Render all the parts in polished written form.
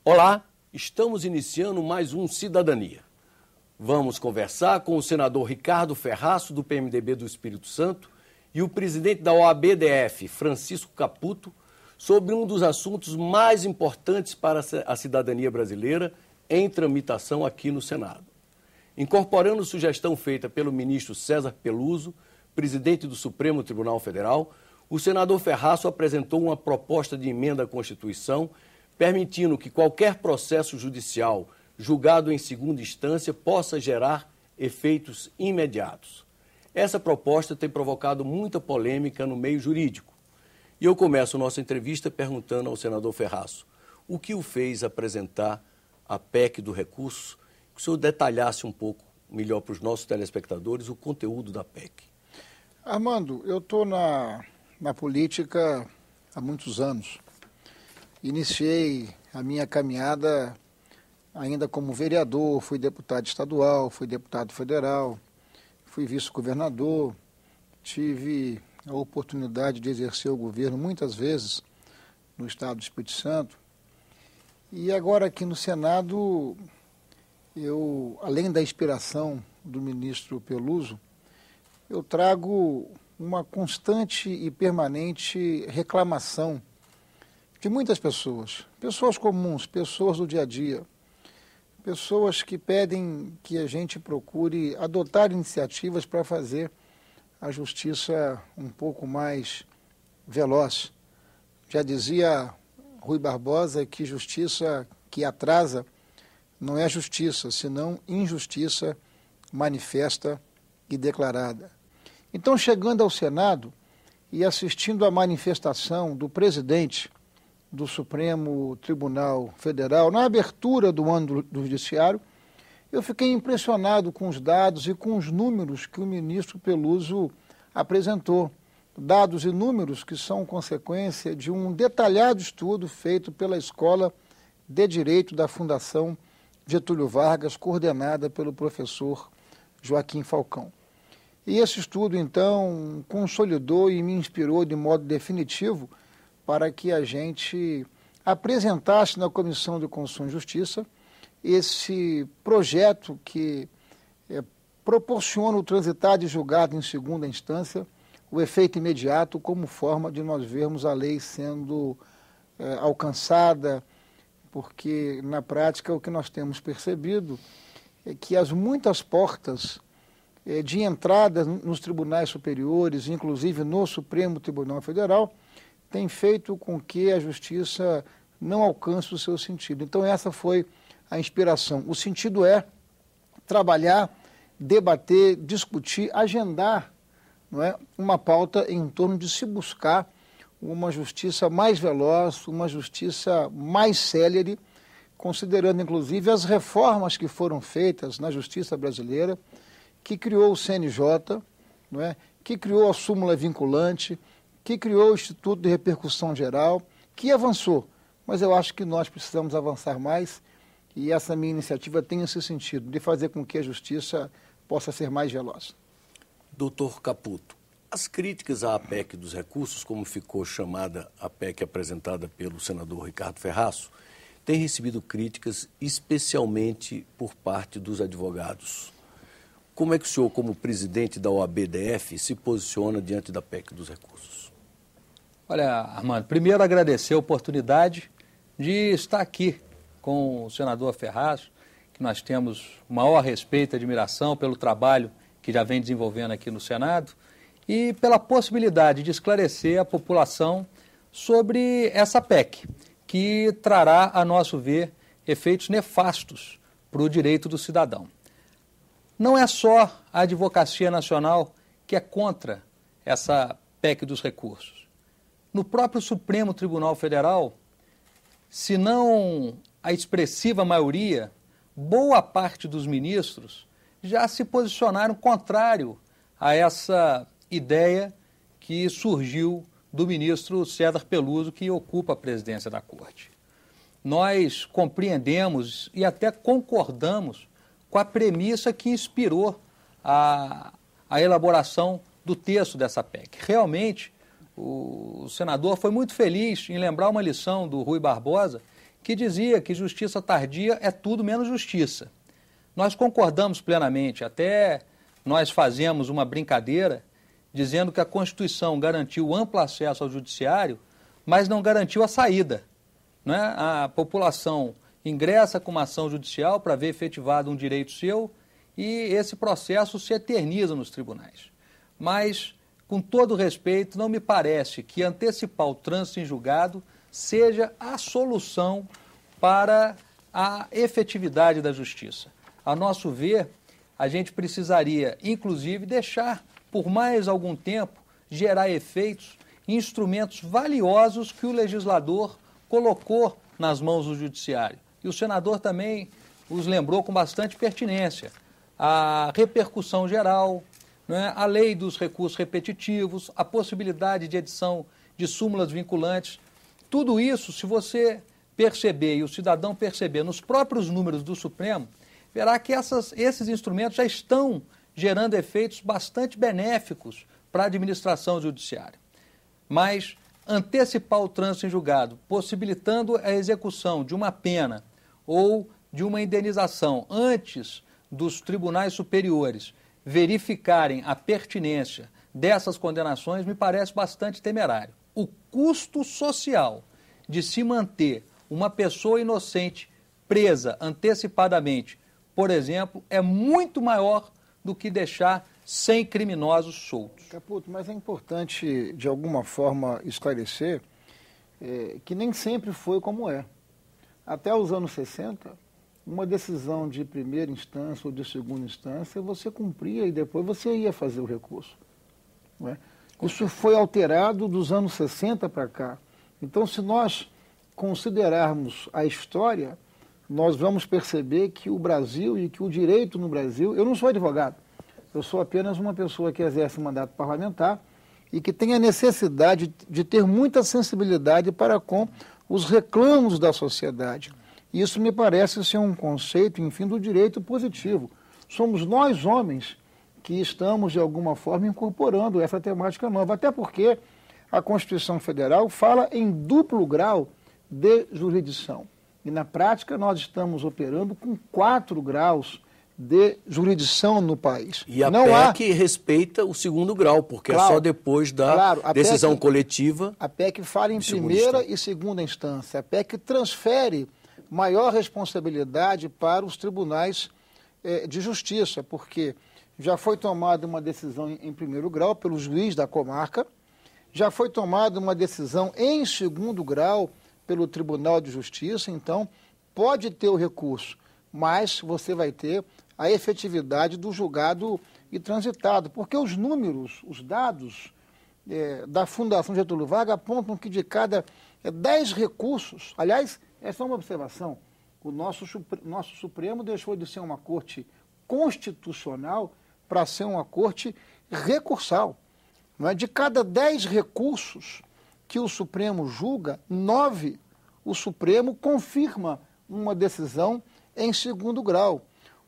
Olá, estamos iniciando mais um Cidadania. Vamos conversar com o senador Ricardo Ferraço, do PMDB do Espírito Santo, e o presidente da OAB-DF, Francisco Caputo, sobre um dos assuntos mais importantes para a cidadania brasileira em tramitação aqui no Senado. Incorporando sugestão feita pelo ministro César Peluso, presidente do Supremo Tribunal Federal, o senador Ferraço apresentou uma proposta de emenda à Constituição permitindo que qualquer processo judicial julgado em segunda instância possa gerar efeitos imediatos. Essa proposta tem provocado muita polêmica no meio jurídico. E eu começo nossa entrevista perguntando ao senador Ferraço o que o fez apresentar a PEC do recurso, que o senhor detalhasse um pouco melhor para os nossos telespectadores o conteúdo da PEC. Armando, eu estou na política há muitos anos. Iniciei a minha caminhada ainda como vereador, fui deputado estadual, fui deputado federal, fui vice-governador, tive a oportunidade de exercer o governo muitas vezes no estado do Espírito Santo. E agora aqui no Senado, eu, além da inspiração do ministro Peluso, eu trago uma constante e permanente reclamação de muitas pessoas, pessoas comuns, pessoas do dia a dia, pessoas que pedem que a gente procure adotar iniciativas para fazer a justiça um pouco mais veloz. Já dizia Rui Barbosa que justiça que atrasa não é justiça, senão injustiça manifesta e declarada. Então, chegando ao Senado e assistindo à manifestação do presidente do Supremo Tribunal Federal, na abertura do ano do Judiciário, eu fiquei impressionado com os dados e com os números que o ministro Peluso apresentou. Dados e números que são consequência de um detalhado estudo feito pela Escola de Direito da Fundação Getúlio Vargas, coordenada pelo professor Joaquim Falcão. E esse estudo, então, consolidou e me inspirou de modo definitivo para que a gente apresentasse na Comissão de Constituição e Justiça esse projeto que proporciona o transitar de julgado em segunda instância, o efeito imediato, como forma de nós vermos a lei sendo alcançada, porque na prática o que nós temos percebido é que as muitas portas de entrada nos tribunais superiores, inclusive no Supremo Tribunal Federal, tem feito com que a justiça não alcance o seu sentido. Então essa foi a inspiração. O sentido é trabalhar, debater, discutir, agendar, não é, uma pauta em torno de se buscar uma justiça mais veloz, uma justiça mais célere, considerando inclusive as reformas que foram feitas na justiça brasileira, que criou o CNJ, não é, que criou a súmula vinculante, que criou o Instituto de Repercussão Geral, que avançou. Mas eu acho que nós precisamos avançar mais e essa minha iniciativa tem esse sentido, de fazer com que a justiça possa ser mais veloz. Doutor Caputo, as críticas à PEC dos recursos, como ficou chamada a PEC apresentada pelo senador Ricardo Ferraço, têm recebido críticas especialmente por parte dos advogados. Como é que o senhor, como presidente da OAB-DF, se posiciona diante da PEC dos recursos? Olha, Armando, primeiro agradecer a oportunidade de estar aqui com o senador Ferraço, que nós temos o maior respeito e admiração pelo trabalho que já vem desenvolvendo aqui no Senado e pela possibilidade de esclarecer a população sobre essa PEC, que trará, a nosso ver, efeitos nefastos para o direito do cidadão. Não é só a Advocacia Nacional que é contra essa PEC dos recursos. No próprio Supremo Tribunal Federal, se não a expressiva maioria, boa parte dos ministros já se posicionaram contrário a essa ideia que surgiu do ministro César Peluso, que ocupa a presidência da Corte. Nós compreendemos e até concordamos com a premissa que inspirou a elaboração do texto dessa PEC. Realmente, o senador foi muito feliz em lembrar uma lição do Rui Barbosa, que dizia que justiça tardia é tudo menos justiça. Nós concordamos plenamente, até nós fazemos uma brincadeira dizendo que a Constituição garantiu amplo acesso ao judiciário, mas não garantiu a saída. Não é? A população ingressa com uma ação judicial para ver efetivado um direito seu e esse processo se eterniza nos tribunais. Mas, com todo respeito, não me parece que antecipar o trânsito em julgado seja a solução para a efetividade da justiça. A nosso ver, a gente precisaria, inclusive, deixar por mais algum tempo gerar efeitos, instrumentos valiosos que o legislador colocou nas mãos do judiciário. E o senador também os lembrou com bastante pertinência. A repercussão geral, né, a lei dos recursos repetitivos, a possibilidade de edição de súmulas vinculantes. Tudo isso, se você perceber e o cidadão perceber nos próprios números do Supremo, verá que esses instrumentos já estão gerando efeitos bastante benéficos para a administração judiciária. Mas antecipar o trânsito em julgado, possibilitando a execução de uma pena ou de uma indenização antes dos tribunais superiores verificarem a pertinência dessas condenações, me parece bastante temerário. O custo social de se manter uma pessoa inocente presa antecipadamente, por exemplo, é muito maior do que deixar 100 criminosos soltos. Caputo, mas é importante, de alguma forma, esclarecer que nem sempre foi como é. Até os anos 60, uma decisão de primeira instância ou de segunda instância, você cumpria e depois você ia fazer o recurso. Não é? Isso foi alterado dos anos 60 para cá. Então, se nós considerarmos a história, nós vamos perceber que o Brasil e que o direito no Brasil... Eu não sou advogado, eu sou apenas uma pessoa que exerce mandato parlamentar e que tem a necessidade de ter muita sensibilidade para com os reclamos da sociedade. Isso me parece ser um conceito, enfim, do direito positivo. Somos nós, homens, que estamos, de alguma forma, incorporando essa temática nova, até porque a Constituição Federal fala em duplo grau de jurisdição. E, na prática, nós estamos operando com 4 graus de jurisdição no país. E a PEC respeita o segundo grau, porque é só depois da decisão coletiva. A PEC fala em primeira e segunda instância. A PEC transfere maior responsabilidade para os tribunais de justiça, porque já foi tomada uma decisão em primeiro grau pelo juiz da comarca, já foi tomada uma decisão em segundo grau pelo Tribunal de Justiça, então pode ter o recurso, mas você vai ter a efetividade do julgado e transitado, porque os números, os dados da Fundação Getúlio Vargas apontam que de cada 10 recursos, aliás, essa é uma observação, o nosso Supremo deixou de ser uma corte constitucional para ser uma corte recursal. Não é? De cada 10 recursos que o Supremo julga, 9 o Supremo confirma uma decisão em segundo grau.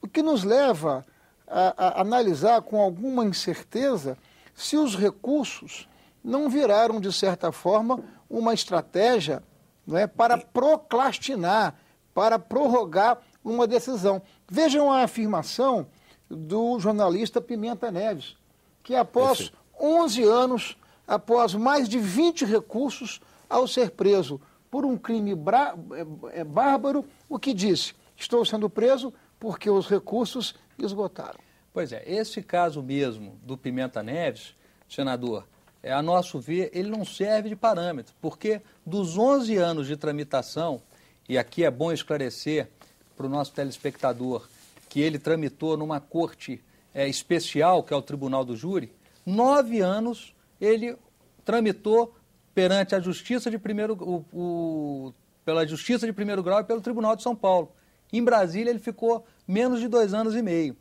O que nos leva a analisar com alguma incerteza se os recursos não viraram, de certa forma, uma estratégia, não é, para procrastinar, para prorrogar uma decisão. Vejam a afirmação do jornalista Pimenta Neves, que após 11 anos, após mais de 20 recursos, ao ser preso por um crime bárbaro, o que disse? Estou sendo preso porque os recursos esgotaram. Pois é, esse caso mesmo do Pimenta Neves, senador, a nosso ver, ele não serve de parâmetro, porque dos 11 anos de tramitação, e aqui é bom esclarecer para o nosso telespectador que ele tramitou numa corte especial, que é o Tribunal do Júri, 9 anos ele tramitou perante a Justiça de pela Justiça de Primeiro Grau e pelo Tribunal de São Paulo. Em Brasília ele ficou menos de 2 anos e meio.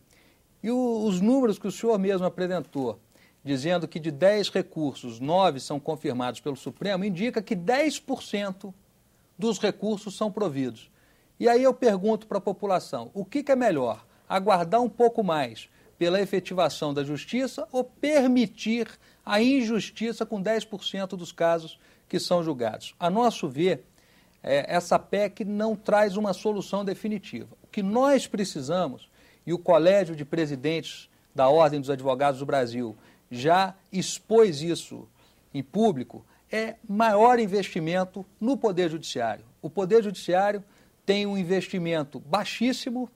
E os números que o senhor mesmo apresentou, dizendo que de 10 recursos, 9 são confirmados pelo Supremo, indica que 10% dos recursos são providos. E aí eu pergunto para a população, o que é melhor? Aguardar um pouco mais pela efetivação da justiça ou permitir a injustiça com 10% dos casos que são julgados? A nosso ver, essa PEC não traz uma solução definitiva. O que nós precisamos, e o Colégio de Presidentes da Ordem dos Advogados do Brasil já expôs isso em público, é maior investimento no Poder Judiciário. O Poder Judiciário tem um investimento baixíssimo,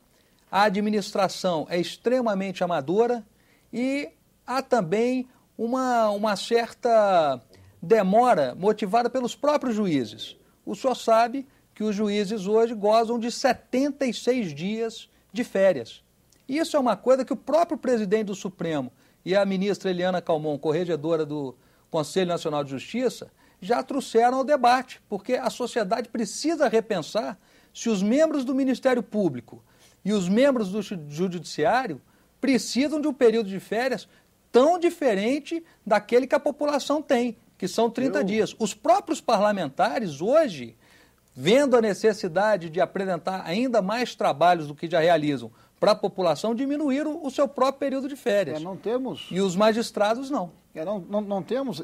a administração é extremamente amadora e há também uma certa demora motivada pelos próprios juízes. O senhor sabe que os juízes hoje gozam de 76 dias de férias. Isso é uma coisa que o próprio presidente do Supremo e a ministra Eliana Calmon, corregedora do Conselho Nacional de Justiça, já trouxeram ao debate, porque a sociedade precisa repensar se os membros do Ministério Público e os membros do Judiciário precisam de um período de férias tão diferente daquele que a população tem, que são 30 dias. Os próprios parlamentares hoje, vendo a necessidade de apresentar ainda mais trabalhos do que já realizam para a população, diminuíram o seu próprio período de férias. Não temos... E os magistrados não. Não temos...